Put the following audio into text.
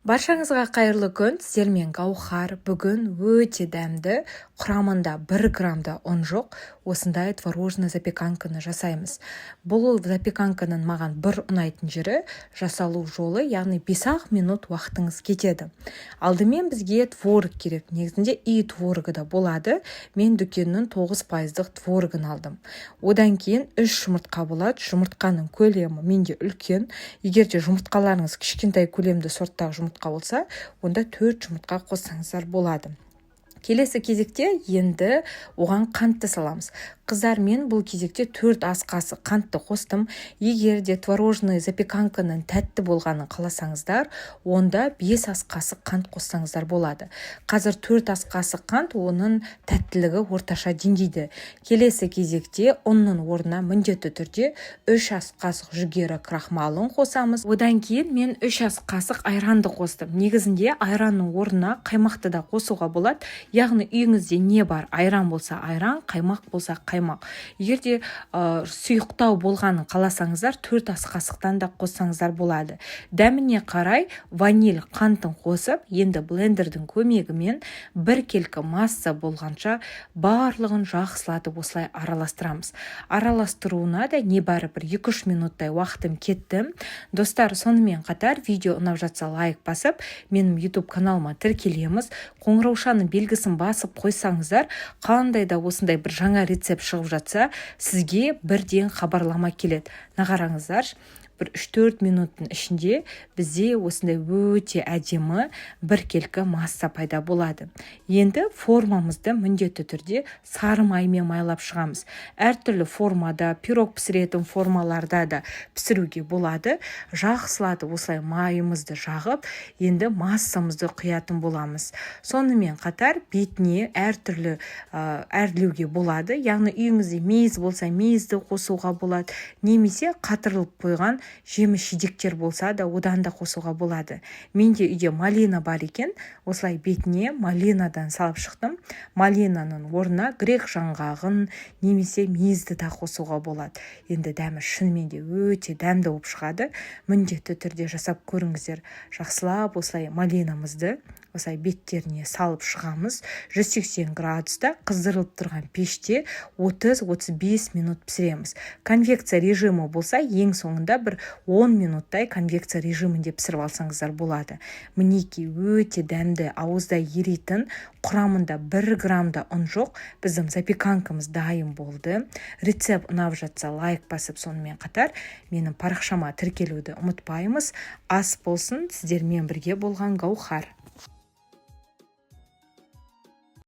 Баршаңызға қайырлы күн. Сіздермен Гаухар. Бүгін өте дәмді, құрамында 1 грамда ұн жоқ, осындай творожный запеканканы жасаймыз. Бұл запеканканың маған бір ұнайтын жері жасалу жолы, яғни 5 минут уақытыңыз кетеді. Алдымен бізге творог керек. Негізінде үй творогы да болады. Мен дүкеннің 9% творогын алдым. Одан кейін 3 жұмыртқа болады. Жұмыртқаның көлемі менде үлкен. Егер де жұмыртқаларыңыз кішкентай көлемді сорттағы жұмыртқа болса, онда 4 жұмыртқа қоссаңыздар болады. Келесі кезекте енді оған қантты саламыз. Қыздар, мен бұл кезекте 4 ас қасық қантты қостым. Егер де творожный запеканканың тәтті болғанын қаласаңыздар, онда 5 ас қасық қант қоссаңыздар болады. Қазір 4 ас қасық қант, оның тәттілігі орташа деңгейде. Келесі кезекте ұнның орнына міндетті түрде 3 ас қасық жүгері крахмалын қосамыз. Одан кейін мен 3 ас қасық айранды қостым. Негізінде айранның орнына қаймақты да қосуға болады. Яғни үйіңізде не бар? Айран болса айран, қаймақ болса қаймақ. Егер де сұйықтау болғанын қаласаңыздар, 4 ас қасықтан да қоссаңыздар болады. Дәміне қарай ваниль қантын қосып, енді блендердің көмегімен 1 келкі масса болғанша барлығын жақсылатып осылай араластырамыз. Араластыруына да небәрі 1-3 минуттай уақытым кетті. Достар, сонымен қатар видео ұнап жатса лайк басып, менің YouTube каналыма тіркелеміз. Қоңыраушаның белгісін басып қойсаңыздар, қандай да осындай бір жаңа рецепт шығып жатса, сізге бірден хабарлама келеді. Нағараңыздар, бір 3-4 минуттың ішінде бізде осындай өте әдемі 1 келкі масса пайда болады. Енді формамызды міндетті түрде сары маймен майлап шығамыз. Әртүрлі формада, пирог пісіретін формаларда да пісіруге болады. Жақсылатып осылай майымызды жағып, енді массамызды құятын боламыз. Сонымен қатар бетіне әртүрлі әрлеуге болады. Яғни үйіңізде мейіз болса, мейізді қосуға болады. Немесе қатырылып қойған жеміс-жидектер болса да одан да қосуға болады. Менде үйде малина бар екен, осылай бетіне малинадан салып шықтым. Малинаның орнына грек жаңғағын немесе мейізді да қосуға болады. Енді дәмі шынымен де өте дәмді болып шығады. Міндетті түрде жасап көріңіздер. Жақсылап осылай малинамызды осылай беттеріне салып шығамыз. 180 градуста қыздырылып тұрған пеште 30-35 минут пісіреміз. Конвекция режимі болса, ең соңында бір 10 минуттай конвекция режимінде пісіріп алсаңыздар болады. Мінеки өте дәмді, ауызда еритін, құрамында 1 грамда ұн жоқ. Біздің запеканкамыз дайын болды. Рецепт ұнап жатса лайк басып, сонымен қатар менің парақшама тіркелуді ұмытпаймыз. Ас болсын, сіздермен бірге болған Гаухар.